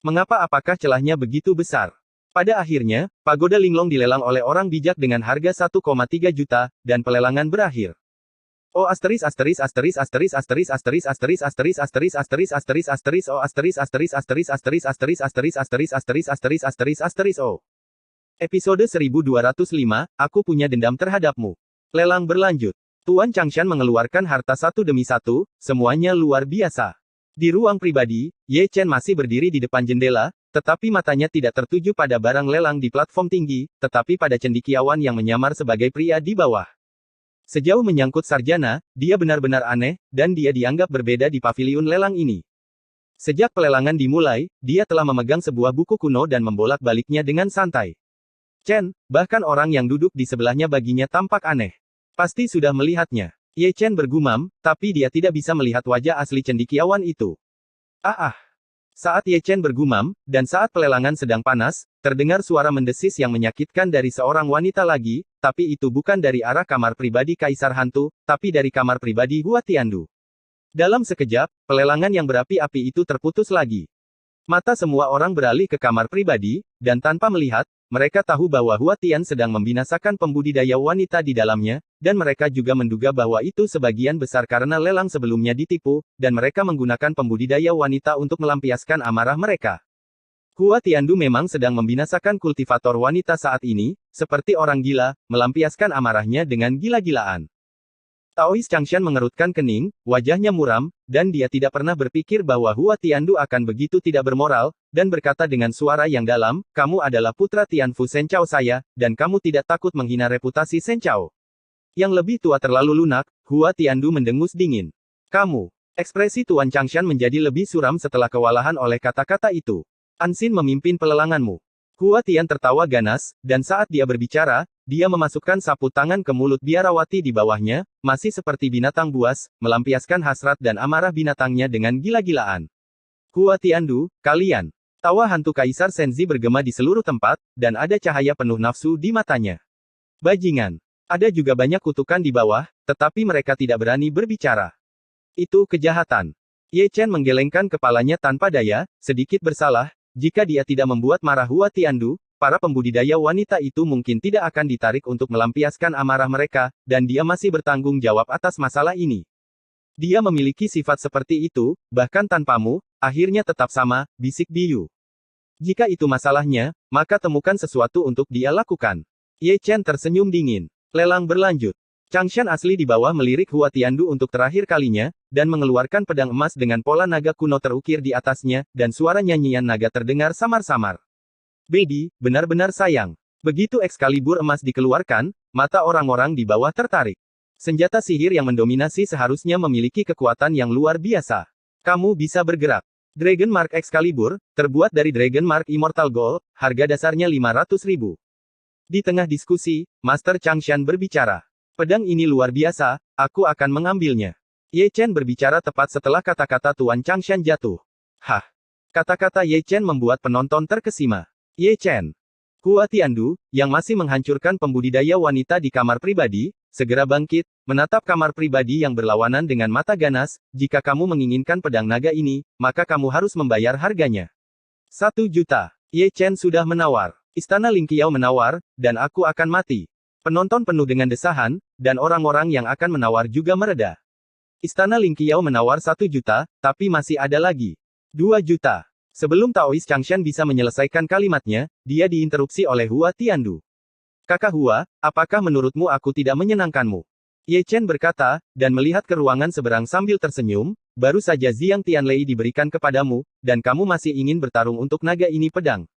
Apakah celahnya begitu besar? Pada akhirnya, pagoda Linglong dilelang oleh orang bijak dengan harga 1,3 juta, dan pelelangan berakhir. Oh asteris asteris asteris asteris asteris asteris asteris asteris asteris asteris asteris asteris oh asteris asteris asteris asteris asteris asteris asteris asteris asteris asteris asteris oh. Episode 1205, Aku punya dendam terhadapmu. Lelang berlanjut. Tuan Changshan mengeluarkan harta satu demi satu, semuanya luar biasa. Di ruang pribadi, Ye Chen masih berdiri di depan jendela, tetapi matanya tidak tertuju pada barang lelang di platform tinggi, tetapi pada cendekiawan yang menyamar sebagai pria di bawah. Sejauh menyangkut sarjana, dia benar-benar aneh, dan dia dianggap berbeda di paviliun lelang ini. Sejak pelelangan dimulai, dia telah memegang sebuah buku kuno dan membolak-baliknya dengan santai. Chen, bahkan orang yang duduk di sebelahnya baginya tampak aneh. Pasti sudah melihatnya. Ye Chen bergumam, tapi dia tidak bisa melihat wajah asli cendekiawan itu. Saat Ye Chen bergumam, dan saat pelelangan sedang panas, terdengar suara mendesis yang menyakitkan dari seorang wanita lagi, tapi itu bukan dari arah kamar pribadi Kaisar Hantu, tapi dari kamar pribadi Hua Tiandu. Dalam sekejap, pelelangan yang berapi-api itu terputus lagi. Mata semua orang beralih ke kamar pribadi, dan tanpa melihat, mereka tahu bahwa Hua Tian sedang membinasakan pembudidaya wanita di dalamnya, dan mereka juga menduga bahwa itu sebagian besar karena lelang sebelumnya ditipu, dan mereka menggunakan pembudidaya wanita untuk melampiaskan amarah mereka. Hua Tiandu memang sedang membinasakan kultivator wanita saat ini, seperti orang gila, melampiaskan amarahnya dengan gila-gilaan. Taois Changshan mengerutkan kening, wajahnya muram, dan dia tidak pernah berpikir bahwa Hua Tiandu akan begitu tidak bermoral, dan berkata dengan suara yang dalam, kamu adalah putra Tianfu Senchao saya, dan kamu tidak takut menghina reputasi Senchao. Yang lebih tua terlalu lunak, Hua Tiandu mendengus dingin. Kamu. Ekspresi Tuan Changshan menjadi lebih suram setelah kewalahan oleh kata-kata itu. Ansin memimpin pelelanganmu. Hua Tian tertawa ganas, dan saat dia berbicara, dia memasukkan sapu tangan ke mulut biarawati di bawahnya, masih seperti binatang buas, melampiaskan hasrat dan amarah binatangnya dengan gila-gilaan. Hua Tiandu, kalian. Tawa hantu Kaisar Senzi bergema di seluruh tempat, dan ada cahaya penuh nafsu di matanya. Bajingan. Ada juga banyak kutukan di bawah, tetapi mereka tidak berani berbicara. Itu kejahatan. Ye Chen menggelengkan kepalanya tanpa daya, sedikit bersalah, jika dia tidak membuat marah Hua Tiandu, para pembudidaya wanita itu mungkin tidak akan ditarik untuk melampiaskan amarah mereka, dan dia masih bertanggung jawab atas masalah ini. Dia memiliki sifat seperti itu, bahkan tanpamu, akhirnya tetap sama, bisik Biyu. Jika itu masalahnya, maka temukan sesuatu untuk dia lakukan. Ye Chen tersenyum dingin. Lelang berlanjut. Changshan asli di bawah melirik Hua Tiandu untuk terakhir kalinya, dan mengeluarkan pedang emas dengan pola naga kuno terukir di atasnya, dan suara nyanyian naga terdengar samar-samar. Baby, benar-benar sayang. Begitu Excalibur emas dikeluarkan, mata orang-orang di bawah tertarik. Senjata sihir yang mendominasi seharusnya memiliki kekuatan yang luar biasa. Kamu bisa bergerak. Dragon Mark Excalibur, terbuat dari Dragon Mark Immortal Gold, harga dasarnya 500.000. Di tengah diskusi, Master Changshan berbicara. Pedang ini luar biasa, aku akan mengambilnya. Ye Chen berbicara tepat setelah kata-kata Tuan Changshan jatuh. Hah. Kata-kata Ye Chen membuat penonton terkesima. Ye Chen. Hua Tiandu, yang masih menghancurkan pembudidaya wanita di kamar pribadi, segera bangkit, menatap kamar pribadi yang berlawanan dengan mata ganas, jika kamu menginginkan pedang naga ini, maka kamu harus membayar harganya. 1 juta. Ye Chen sudah menawar. Istana Lingqiao menawar, dan aku akan mati. Penonton penuh dengan desahan, dan orang-orang yang akan menawar juga mereda. Istana Lingqiao menawar 1 juta, tapi masih ada lagi. 2 juta. Sebelum Taois Changshan bisa menyelesaikan kalimatnya, dia diinterupsi oleh Hua Tiandu. Kakak Hua, apakah menurutmu aku tidak menyenangkanmu? Ye Chen berkata, dan melihat ke ruangan seberang sambil tersenyum, baru saja Xiang Tianlei diberikan kepadamu, dan kamu masih ingin bertarung untuk naga ini pedang.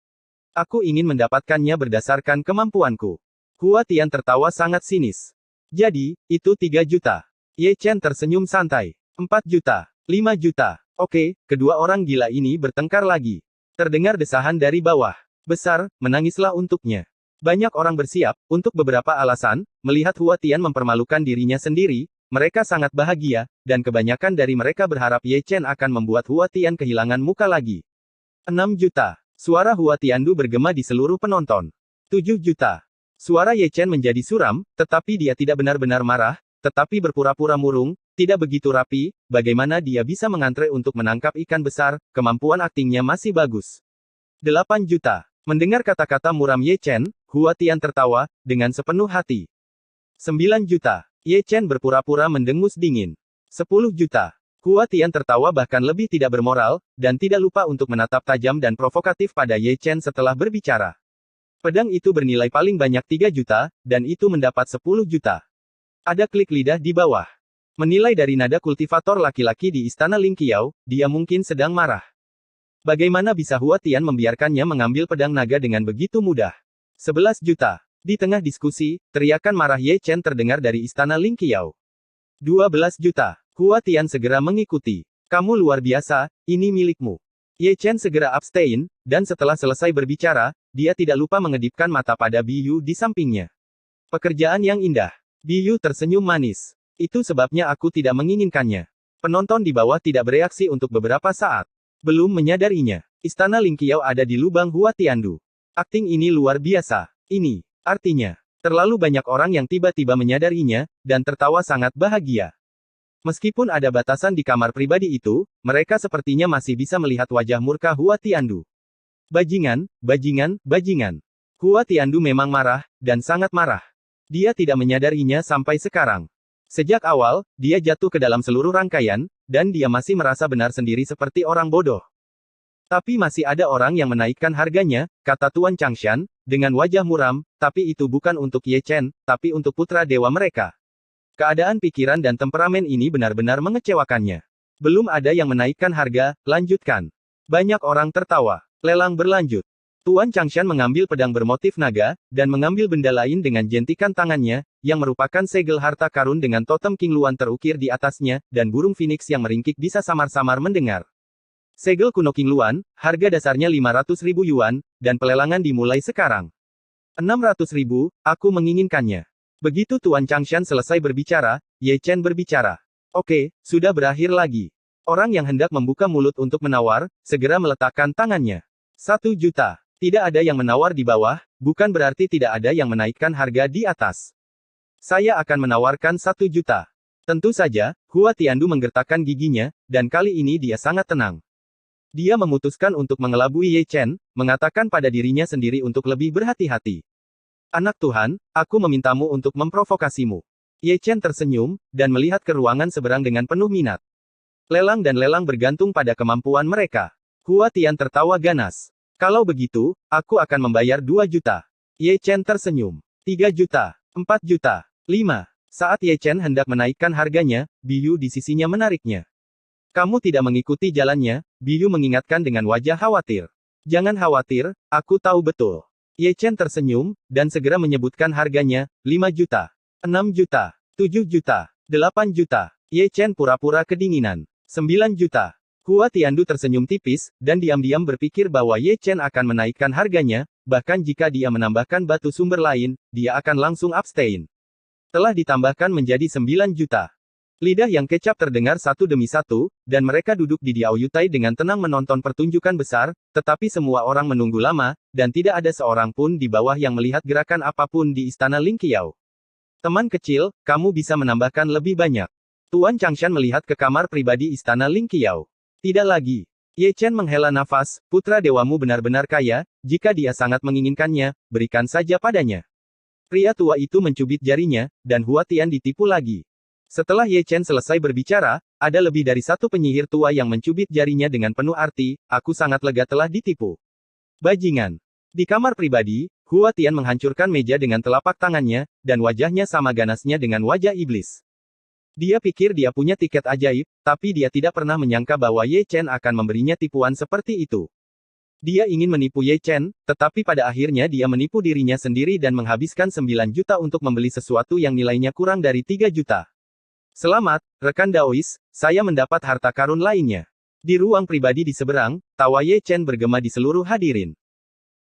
Aku ingin mendapatkannya berdasarkan kemampuanku. Hua Tian tertawa sangat sinis. Jadi, itu 3 juta. Ye Chen tersenyum santai. 4 juta. 5 juta. Oke, kedua orang gila ini bertengkar lagi. Terdengar desahan dari bawah. Besar, menangislah untuknya. Banyak orang bersiap, untuk beberapa alasan, melihat Hua Tian mempermalukan dirinya sendiri, mereka sangat bahagia, dan kebanyakan dari mereka berharap Ye Chen akan membuat Hua Tian kehilangan muka lagi. 6 juta. Suara Hua Tiandu bergema di seluruh penonton. 7 juta. Suara Ye Chen menjadi suram, tetapi dia tidak benar-benar marah, tetapi berpura-pura murung, tidak begitu rapi, bagaimana dia bisa mengantre untuk menangkap ikan besar, kemampuan aktingnya masih bagus. 8 juta. Mendengar kata-kata muram Ye Chen, Hua Tian tertawa, dengan sepenuh hati. 9 juta. Ye Chen berpura-pura mendengus dingin. 10 juta. Hua Tian tertawa bahkan lebih tidak bermoral, dan tidak lupa untuk menatap tajam dan provokatif pada Ye Chen setelah berbicara. Pedang itu bernilai paling banyak 3 juta, dan itu mendapat 10 juta. Ada klik lidah di bawah. Menilai dari nada kultivator laki-laki di Istana Ling Qiao, dia mungkin sedang marah. Bagaimana bisa Hua Tian membiarkannya mengambil pedang naga dengan begitu mudah? 11 juta. Di tengah diskusi, teriakan marah Ye Chen terdengar dari Istana Ling Qiao. 12 juta. Hua Tian segera mengikuti. Kamu luar biasa, ini milikmu. Ye Chen segera abstain, dan setelah selesai berbicara, dia tidak lupa mengedipkan mata pada Biyu di sampingnya. Pekerjaan yang indah. Biyu tersenyum manis. Itu sebabnya aku tidak menginginkannya. Penonton di bawah tidak bereaksi untuk beberapa saat. Belum menyadarinya, Istana Ling Qiao ada di lubang Hua Tiandu. Akting ini luar biasa. Ini, artinya, terlalu banyak orang yang tiba-tiba menyadarinya, dan tertawa sangat bahagia. Meskipun ada batasan di kamar pribadi itu, mereka sepertinya masih bisa melihat wajah murka Hua Tiandu. Bajingan, bajingan, bajingan. Hua Tiandu memang marah, dan sangat marah. Dia tidak menyadarinya sampai sekarang. Sejak awal, dia jatuh ke dalam seluruh rangkaian, dan dia masih merasa benar sendiri seperti orang bodoh. Tapi masih ada orang yang menaikkan harganya, kata Tuan Changshan, dengan wajah muram, tapi itu bukan untuk Ye Chen, tapi untuk putra dewa mereka. Keadaan pikiran dan temperamen ini benar-benar mengecewakannya. Belum ada yang menaikkan harga, lanjutkan. Banyak orang tertawa. Lelang berlanjut. Tuan Changshan mengambil pedang bermotif naga, dan mengambil benda lain dengan jentikan tangannya, yang merupakan segel harta karun dengan totem King Luan terukir di atasnya, dan burung phoenix yang meringkik bisa samar-samar mendengar. Segel kuno King Luan, harga dasarnya 500.000 yuan, dan pelelangan dimulai sekarang. 600.000, aku menginginkannya. Begitu Tuan Changshan selesai berbicara, Ye Chen berbicara. Oke, sudah berakhir lagi. Orang yang hendak membuka mulut untuk menawar, segera meletakkan tangannya. 1 juta. Tidak ada yang menawar di bawah, bukan berarti tidak ada yang menaikkan harga di atas. Saya akan menawarkan 1 juta. Tentu saja, Hua Tiandu menggertakkan giginya, dan kali ini dia sangat tenang. Dia memutuskan untuk mengelabui Ye Chen, mengatakan pada dirinya sendiri untuk lebih berhati-hati. Anak Tuhan, aku memintamu untuk memprovokasimu. Ye Chen tersenyum, dan melihat ke ruangan seberang dengan penuh minat. Lelang dan lelang bergantung pada kemampuan mereka. Hua Tian tertawa ganas. Kalau begitu, aku akan membayar 2 juta. Ye Chen tersenyum. 3 juta. 4 juta. 5. Saat Ye Chen hendak menaikkan harganya, Biyu di sisinya menariknya. Kamu tidak mengikuti jalannya, Biyu mengingatkan dengan wajah khawatir. Jangan khawatir, aku tahu betul. Ye Chen tersenyum, dan segera menyebutkan harganya, 5 juta. 6 juta. 7 juta. 8 juta. Ye Chen pura-pura kedinginan. 9 juta. Hua Tiandu tersenyum tipis, dan diam-diam berpikir bahwa Ye Chen akan menaikkan harganya, bahkan jika dia menambahkan batu sumber lain, dia akan langsung abstain. Telah ditambahkan menjadi 9 juta. Lidah yang kecap terdengar satu demi satu, dan mereka duduk di Diao Yutai dengan tenang menonton pertunjukan besar, tetapi semua orang menunggu lama, dan tidak ada seorang pun di bawah yang melihat gerakan apapun di Istana Ling Qiao. Teman kecil, kamu bisa menambahkan lebih banyak. Tuan Changshan melihat ke kamar pribadi Istana Ling Qiao. Tidak lagi. Ye Chen menghela nafas, putra dewamu benar-benar kaya, jika dia sangat menginginkannya, berikan saja padanya. Pria tua itu mencubit jarinya, dan Hua Tian ditipu lagi. Setelah Ye Chen selesai berbicara, ada lebih dari satu penyihir tua yang mencubit jarinya dengan penuh arti, aku sangat lega telah ditipu. Bajingan. Di kamar pribadi, Hua Tian menghancurkan meja dengan telapak tangannya, dan wajahnya sama ganasnya dengan wajah iblis. Dia pikir dia punya tiket ajaib, tapi dia tidak pernah menyangka bahwa Ye Chen akan memberinya tipuan seperti itu. Dia ingin menipu Ye Chen, tetapi pada akhirnya dia menipu dirinya sendiri dan menghabiskan 9 juta untuk membeli sesuatu yang nilainya kurang dari 3 juta. Selamat, rekan Daois, saya mendapat harta karun lainnya. Di ruang pribadi di seberang, tawa Ye Chen bergema di seluruh hadirin.